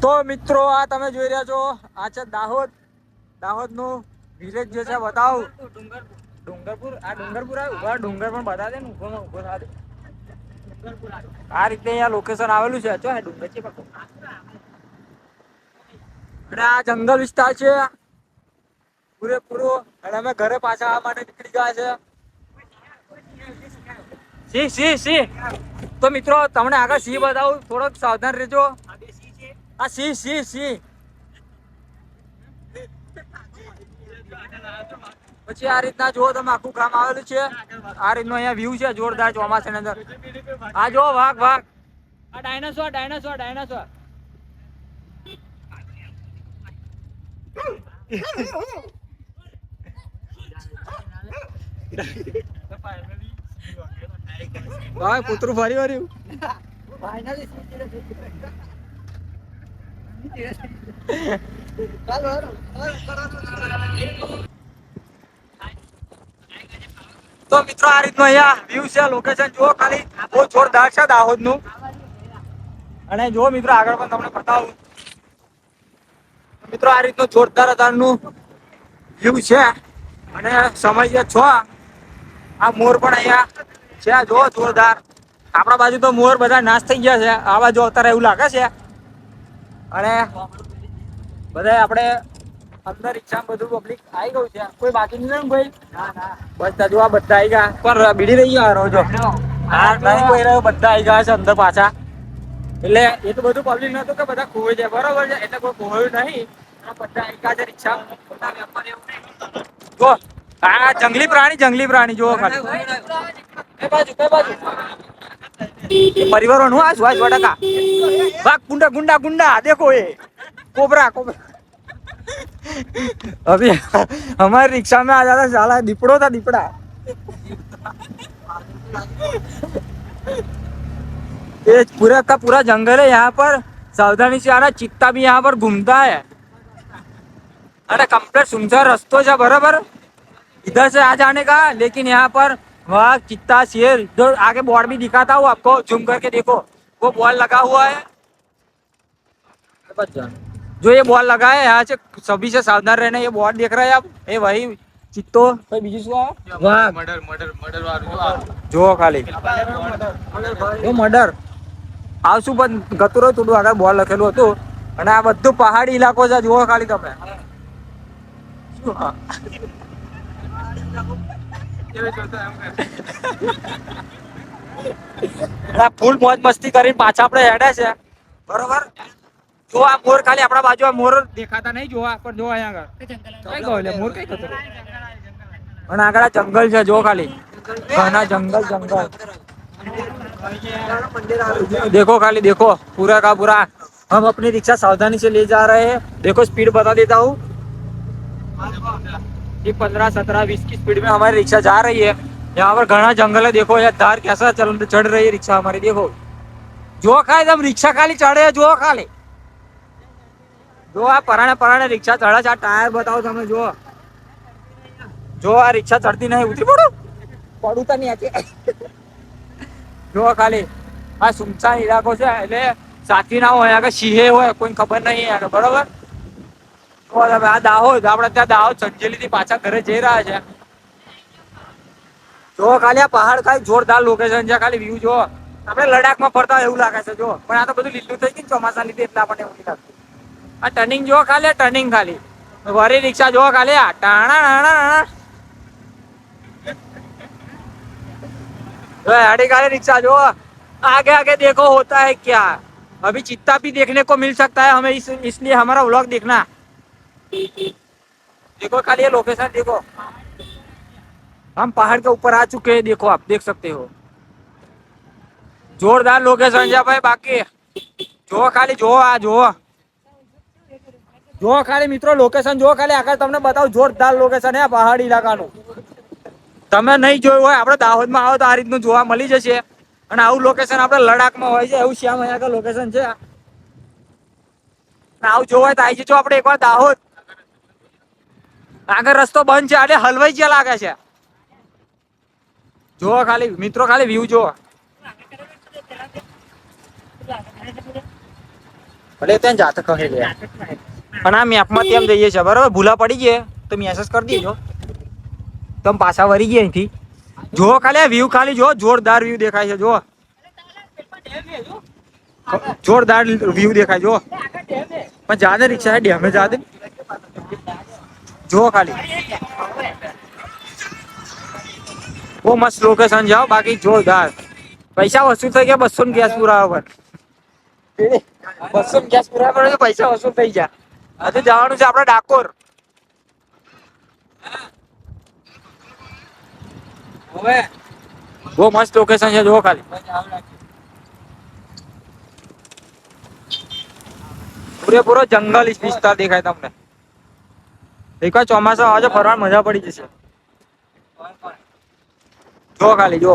તો મિત્રો આ તમે જોઈ રહ્યા છો આ છે દાહોદ. દાહોદ નું વિલેજ જે છે બતાવું. ડુંગરપુર આ ડુંગરપુર ઉભા ડુંગર પણ બતા દે ને ઉભો થા દે. આ રીતે અહીંયા લોકેશન આવેલું છે જો ડુંગર છે. અને આ જંગલ વિસ્તાર છે પૂરેપૂરો અને અમે ઘરે પાછા આવવા માટે નીકળી ગયા છે. સિંહ તો મિત્રો તમને આગળ સિંહ બતાવું થોડોક સાવધાન રહેજો. આ સિંહ પછી આ રીતના જુઓ તમે આખું ગામ આવેલું છે. આ રીતનો અહીંયા વ્યૂ છે જોરદાર ચોમાસાની અંદર. આ જો વાઘ આ ડાયનાસોર. ભાઈ પુતરું ફરી વર્યું. તો મિત્રો આ રીતનું અહીંયા વ્યૂ છે લોકેશન જુઓ ખાલી બહુ જોરદાર છે દાહોદ નું. અને જો મિત્રો આગળ પણ તમને બતાવું મિત્રો આ રીતનું જોરદાર નું વ્યૂ છે. અને સમય છો આ મોર પણ અહીંયા છે જો જોરદાર. આપણા બાજુ તો મોર બધા નાશ થઈ ગયા છે આ બાજુ અત્યારે એવું લાગે છે. અને બધા આપણે અંદર રિક્ષા બધું પબ્લિક આવી ગયું છે કોઈ બાકી નહીં ભાઈ. બસ જો આ બધા આવી ગયા પણ બીડી રહી ગયા જો હા નહીં કોઈ રહ્યો બધા આવી ગયા છે અંદર પાછા. એટલે એ તો બધું પબ્લિક નતું કે બધા ખોવાઈ જાય બરોબર છે એટલે કોઈ ખોવાયું નહીં. બધા આવી ગયા છે રિક્ષા જો આ જંગલી પ્રાણી જો ખાલી કઈ બાજુ परिवार નું આ 100% भाग गुंडा देखो ये कोबरा अभी हमारे रिक्शा में आ जाता साला दीपड़ा ये पूरा का पूरा जंगल है यहाँ पर सावधानी से आना. चित्ता भी यहाँ पर घूमता है. अरे कंप्लीट सुनसान रास्तो है बराबर. इधर से आ जाने का लेकिन यहाँ पर वाघ चित्ता शेर इधर आगे बोर्ड भी दिखाता हूँ आपको जूम करके देखो वो बॉल लगा हुआ है. जो ये बॉल लगा है यहाँ से सभी से सावधान रहना. ये बोर्ड देख रहे हैं आप ये वही चित्तो बीजू શું વાહ મર્ડર જો ખાલી वो મર્ડર આવશું પણ ગતું રહ્યું થોડું આગળ બોલ લખેલું હતું. અને આ બધું પહાડી ઇલાકો છે જુઓ ખાલી તમે ફૂલ મોજ મસ્તી કરીને પાછા આપણે હેડે છે બરોબર. જો આ મોર ખાલી આપણા બાજુ આ મોર દેખાતા નહીં જોવા પણ જો અહીંયા આગળ કઈ ગયો મોર કઈ ગયો અને આગળ આ જંગલ છે જો ખાલી ઘણા जंगल देखो खाली देखो पूरा का पूरा. हम अपनी रिक्शा सावधानी से ले जा रहे हैं. देखो स्पीड बता देता हूँ ये 15-17-20 की स्पीड में हमारी रिक्शा जा रही है. यहाँ पर घना जंगल है. देखो यार धार कैसा चढ़ रही है रिक्शा हमारी. देखो जो खाए एकदम रिक्शा खाली चढ़े जो खाली जो आ पराने रिक्शा चढ़ा છે. टायर बताओ તમે જો આ રિક્ષા ચડતી નહીં ઉતરી પડું તો નહીં જો ખાલી આ સુમસાન ઇલાકો છે એટલે સાથી ના હોય આગળ સિંહે હોય કોઈ ખબર નહીં આગળ બરોબર. તો આ દાહોદ આપણે ત્યાં દાહોદ સંજેલી થી પાછા ઘરે જઈ રહ્યા છે. જો ખાલી આ પહાડ ખાલી જોરદાર લોકેશન છે. ખાલી વ્યૂ જો આપણે લડાખ માં ફરતા એવું લાગે છે જો પણ આ તો બધું લીલું થઈ ગયું ચોમાસા લીધે એટલે આપણને એવું નહીં લાગતું. આ ટર્નિંગ જો ખાલી ટર્નિંગ ખાલી વરી રિક્ષા જો ખાલી આ ટાણા आड़ी गाड़ी रिक्शा जो आगे आगे देखो होता है क्या. अभी चित्ता भी देखने को मिल सकता है हमें इसलिए हमारा व्लॉग देखना. देखो खाली ये लोकेशन देखो हम पहाड़ के ऊपर आ चुके हैं. देखो आप देख सकते हो जोरदार लोकेशन है भाई. बाकी जो खाली जो खाली મિત્રો લોકેશન જો ખાલી આગળ તમને બતાવું જોરદાર લોકેશન હે પહાડી ઇલાકાનું. તમે નહીં જોયું હોય આપણે દાહોદમાં આવો તો આ રીતનું જોવા મળી જશે. અને આવું લોકેશન આપણે લડાખમાં હોય છે એવું શ્યામ અહીંયા લોકેશન છે. આવું જોવું હોય તો આવી જજો આપણે એકવાર દાહોદ. આગળ રસ્તો બંધ છે એટલે હલવાઈ ગયા લાગે છે. જો ખાલી મિત્રો ખાલી વ્યૂ જો એટલે ત્યાં જાતે કહે છે. અને આ મેપમાં તેમ જઈએ છે બરાબર, ભૂલા પડી જાય તો મેસેજ કરી દેજો. તમે પાછા વળી ગયા અહીંથી. જો ખાલી આ વ્યૂ ખાલી જો, જોરદાર વ્યૂ દેખાય છે. જો જોરદાર વ્યૂ દેખાય જો. પણ જાદે રિક્ષા है डैम में जादे જો ખાલી બહુ મસ્ત લોકેશન જાઓ. બાકી જોરદાર પૈસા વસૂલ થઈ ગયા. 200 ગેસ પુરાવા પર 200 ગેસ પુરાવા પર પૈસા વસૂલ થઈ ગયા. હજુ જવાનું છે આપણે ડાકોર. બહુ મસ્ત લોકેશન છે જો ખાલી. પૂરેપૂરો જંગલ વિસ્તાર દેખાય તમને. એકવાર ચોમાસા આવે છે ફરવાની મજા પડી જશે. જો ખાલી જો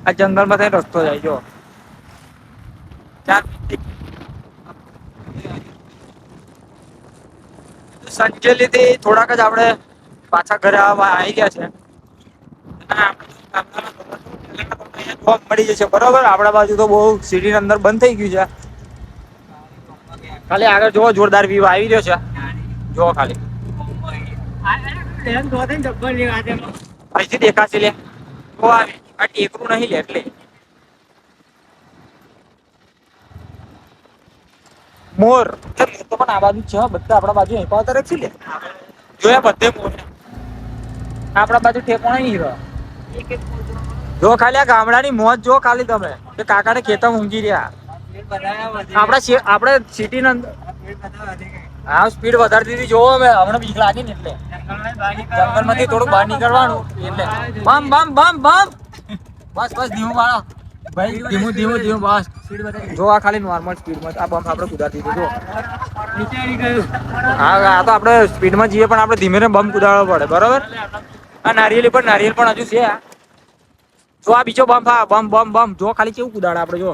આ જંગલ માં રસ્તો જાય જો. સંજેલી થી થોડાક જ આપણે પાછા ઘરે આવી ગયા છે. મળી જશે બરોબર. આપડા બાજુ તો બહુ સિટી ની અંદર બંધ થઈ ગયું છે. ખાલી આગળ જોવો જોરદાર વ્યૂ આવી રહ્યો છે. જોવો ખાલી અહીંથી દેખાશે લે. તો આ ટેકરું નહીં લે એટલે મોર તો પણ આ બાજુ છે. બધા આપણા બાજુ અહીં પાવતર છે લે. જોયા બધે મોર. આપણા બાજુ ઠેકોણા નહીં રહ્યો. જો ખાલી આ ગામડાની મોજ જો ખાલી તમે કે કાકાને ખેતર ઊંઘી રહ્યા. આપણે સિટી ની અંદર હા સ્પીડ વધારી દીધી. જોવો અમે હમણાં બીક લાગી ને એટલે જંગલ માંથી થોડું બહાર નીકળવાનું એટલે બમ બમ બમ બમ બસ બસ ધીમું મારો ભાઈ ધીમું ધીમું ધીમું બસ. જો આ ખાલી નોર્મલ સ્પીડમાં આ બમ આપણે કુદાડી દીધું. હા આ તો આપણે સ્પીડમાં જઈએ પણ આપણે ધીમે બમ કુદાડવો પડે બરોબર. આ નારિયેલ પણ હજુ છે. જો આ બીજો બમ હા બમ બમ બમ જો ખાલી કેવું કુદાડે આપણે જો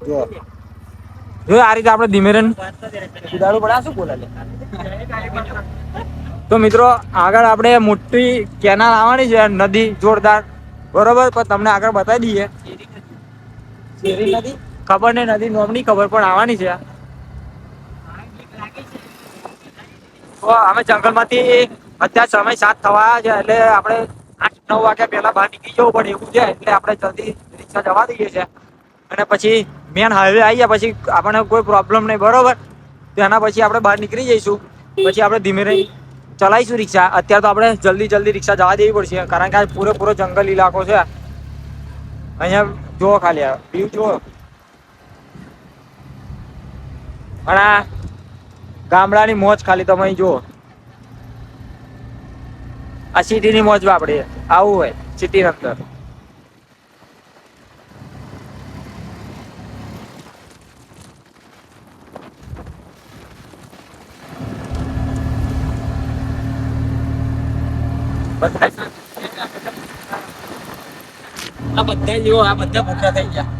જો આ રીતે આપણે ધીમે કુદાડવું પડે. શું બોલે તો મિત્રો આગળ આપણે મોટી કેનાલ આવવાની છે નદી જોરદાર બરોબર. પણ તમને આગળ બતાવી દઈએ. શેરી નદી ખબર નહીં નદી નોમની ખબર પણ આવવાની છે. અમે જંગલ માંથી અત્યારે સમય 7 થવા છે એટલે આપણે 8-9 વાગ્યા પહેલા બહાર નીકળી જવું પડે એવું છે. એટલે આપણે જલ્દી રિક્ષા જવા દઈએ છે અને પછી મેન હાઈવે આવી ગયા પછી આપણને કોઈ પ્રોબ્લેમ નહીં બરોબર. તો એના પછી આપણે બહાર નીકળી જઈશું. પછી આપણે ધીમે રહી ચલાવીશું રિક્ષા. અત્યારે તો આપણે જલ્દી રિક્ષા જવા દેવી પડશે કારણ કે આ પૂરેપૂરો જંગલ ઇલાકો છે. અહીંયા જુઓ ખાલી આ વ્યૂ જુઓ. અને આ ગામડાની મોજ ખાલી તમે જુઓ. આ સિટીની મોજ આપણે આવું હોય સિટી અંદર. આ બધા જુઓ આ બધા ભૂખ્યા થઈ ગયા.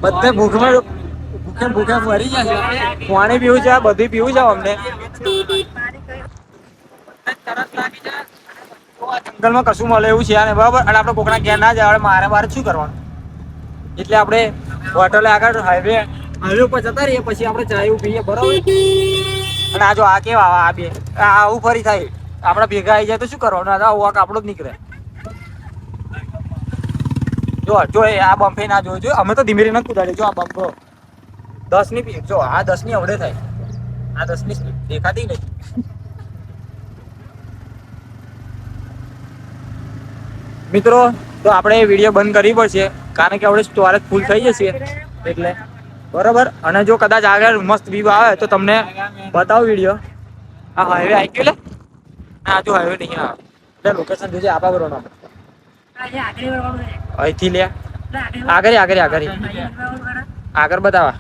બધા ભૂખ્યા મરી ગયા છે. પાણી પીવું છે બધું પીવું છે અમને. જંગલમાં કશું મળે એવું છે બરાબર. અને આપણે કોકના ઘેર ના જાય મારે શું કરવાનું. એટલે આપણે હોટલે આગળ હાઈવે ઉપર જતા રહીએ પછી આપણે ચાય પીએ બરાબર. અને આ જો આ કેવા આ બે આવું ફરી થાય આપડા ભેગા આવી જાય તો શું કરવાનું. વોક આપણો જ નીકળે. જો આ બમ્ફે ના જોયું. અમે તો ધીમે ધીમે કુદાડી. જો આ બમ્ફો 10 ની જો આ 10 ની અવડે થાય. આ 10 ની સ્પીડ દેખાતી નહીં. મિત્રો તો આપણે વિડીયો બંધ કરવી પડશે કારણ કે આપણે સ્ટોરેજ ફૂલ થઈ જશે એટલે બરોબર. અને જો કદાચ આગળ મસ્ત વ્યૂ આવે તો તમને બતાવો વિડીયો. આ હાઈવે આવી ગયો લે. આ જો હાઈવે નહીં આવે એટલે લોકેશન જોજે આપા બરોબર. અહીંથી લે આગળ બતાવા.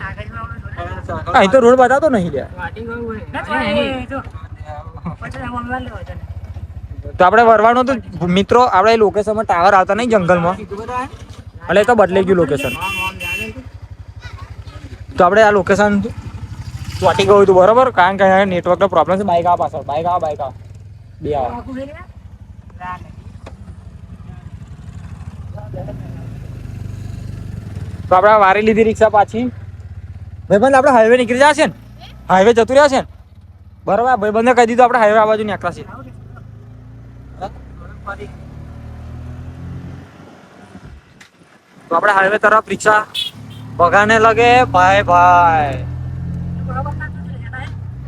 અહીં તો રોડ બતાવતો નહીં લે. તો આપણે વરવાનું તો મિત્રો આપણે લોકેશનમાં ટાવર આવતા નહીં જંગલમાં એટલે તો બદલાઈ ગયું લોકેશન. તો આપણે આ લોકેશન ચોટી ગયું હતું બરોબર કારણ કે નેટવર્કનો પ્રોબ્લેમ છે. બાઈક આવે પાછળ બાઈક આવે બે આવે. તો આપણે વારી લીધી રિક્ષા પાછી ભાઈબંધ આપણે હાઈવે નીકળી રહ્યા છે ને, હાઈવે જતું રહ્યા છે ને, બરાબર. ભાઈબંધે કહી દીધું આપણે હાઈવે આ બાજુ નીકળ્યા છીએ. તો આપણે હાઈવે તરફ રિક્ષા ભગાને लगे भाई भाई.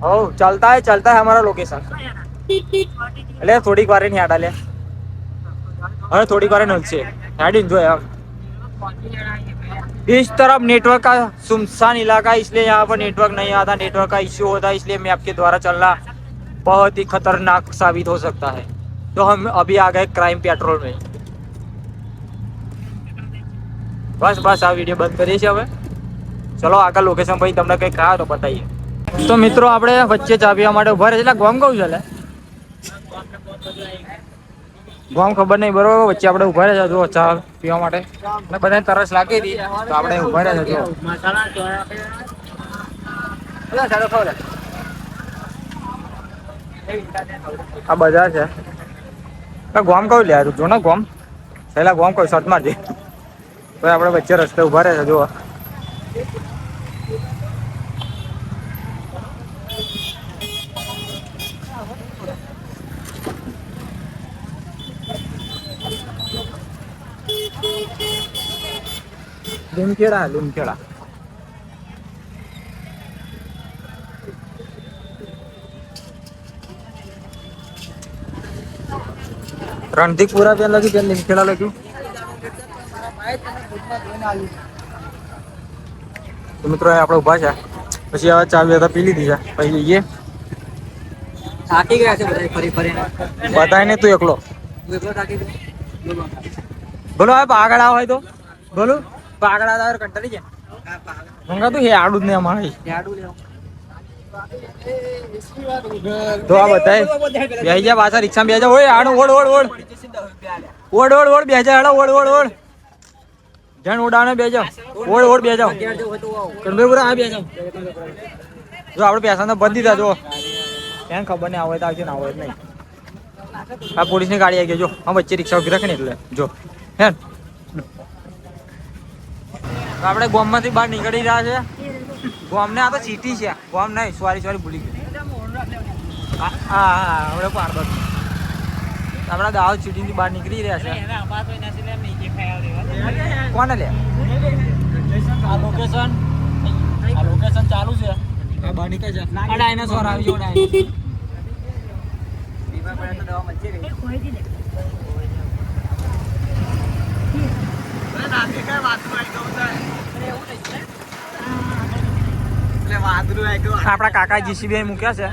हो चलता है हमारा लोकेशन. એટલે થોડીક વાર નહીં આડા લે, હવે થોડીક વાર નલશે गाड़ी एंजॉय. इस तरफ नेटवर्क का सुनसान इलाका है, इसलिए यहाँ पर नेटवर्क नहीं आता, नेटवर्क का इश्यू होता है, इसलिए मैप के द्वारा चलना बहुत ही खतरनाक साबित हो सकता है. तो हम अभी आ गए क्राइम पेट्रोल में. बस बस आ वीडियो बंद કરીએ છીએ હવે. ચલો આગળ લોકેશન પછી તમને કંઈક ખાવા તો બતાવીએ. તો મિત્રો આપણે વચ્ચે ચા પીવા માટે ઉભા રહે છે. ગોમ કહું છે ગોમ ખબર નહીં, બરોબર. વચ્ચે આપણે ઉભા રહ્યા જો ચા પીવા માટે, અને બધાને તરસ લાગી હતી તો આપણે ઉભા રહ્યા જો. આ બજાર છે. ગોમ કહું લે જો ને, ગોમ પહેલા ગોમ કહું શર્ટ મારજે. તો આપણે વચ્ચે રસ્તે ઉભા રહ્યા છે જો. લીમખેડા રણધીકપુરા ત્યાં લખ્યું, ત્યાં લીમખેડા લખ્યું. તો મિત્રો આપણે ઉભા છે, પછી હવે ચા વ્યવસ્થા પી લીધી છે, પછી જઈએ. થાકી ગયા છે બધા ફરી ફરીને. બધાને તું એકલો બોલો. હવે પાગડા હોય તો બોલો, પાગડા તાર કંટાળી જાય મંગા તું. હે આડું જ નહીં અમારે તો આ બધાય બેહી જા પાછા રિક્ષામાં બેહી જા. ઓય આડું odd odd odd odd odd odd બેહી જા. ઓડ ઓડ ઓડ જણ ઉડાને બેહી જાવ. ઓડ ઓડ બેહી જાવ. કણબેપુરા આ બેહી જાવ. જો આપણે પૈસા તો બંધ દીધા જો. એને ખબર નહીં આવે તો આવશે, ના આવે નહીં. આ પોલીસની ગાડી આવી ગઈ જો. હા વચ્ચે રિક્ષા ઉભી રાખે ને એટલે જો હે. આપણે ગોમમાંથી બહાર નીકળી રહ્યા છે. ગોમને આ તો સિટી છે, ગોમ નહીં. સોરી ભૂલી ગયું. હા હા આપણે પારબત આપણા દાહોદ સિટીથી બહાર નીકળી રહ્યા છે. કોને લે આ લોકેશન ચાલુ છે. બહાર નીકળે છે. આ ડાયનાસોર આવી ગયો. આપણા કાકા જીસીબી મૂક્યા છે,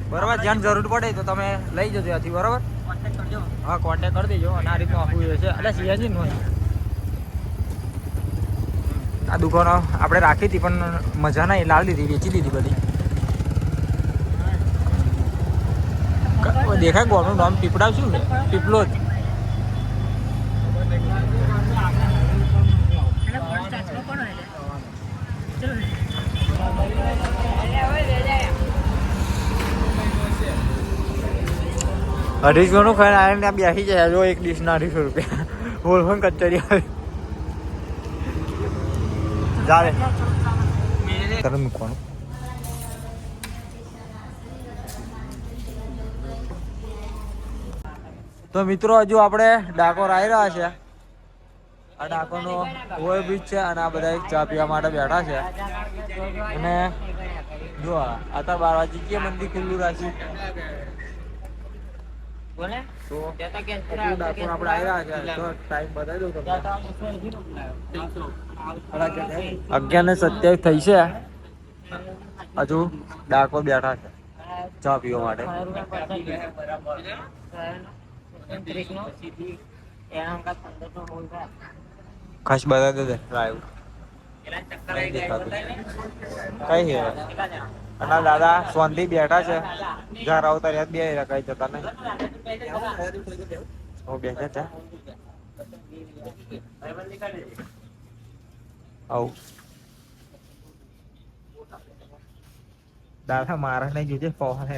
બરોબર. જ્યાં જરૂર પડે તો તમે લઈ જજો ત્યાંથી, બરોબર. હા કોન્ટેક્ટ કરી દેજો. અને આ રીતનું આખું છે. એટલે સિયાજી નું આ દુકાનો આપણે રાખી હતી પણ મજા નહીં, લાવી દીધી, વેચી દીધી બધી. દેખાય ગોળનું નામ પીપળા શું છે? પીપળો જ. ₹250 નું ખાઈને આવીને ત્યાં બેસી જાય જો. એક ડીશના ₹250 હોલફોન કચરી આવે. ચાલે તરત મૂકવાનું. તો મિત્રો હજુ આપણે ડાકોર આવી રહ્યા છે. આ ડાકોરનો ઓવર બ્રિજ છે અને આ બધા ચા પીવા માટે બેઠા છે. અને જો અત્યારે 12 વાગે કે મંદિર ખુલ્લું રાખ્યું. તો ડાકોર આપણે આવી રહ્યા છે. તો ટાઈમ બતાવી દઉં તમને. 11:27 થઈ છે. હજુ ડાકોર બેઠા છે ચા પીવા માટે. ખાસ બતાવી દે ડ્રાઈવ કઈ છે. અને દાદા સ્વાંતિ બેઠા છે. જ્યાં આવતા રહ્યા બે કઈ જતા નહીં. બેઠા છે આવું. દાદા મારા નહીં જોજે પહોંચે.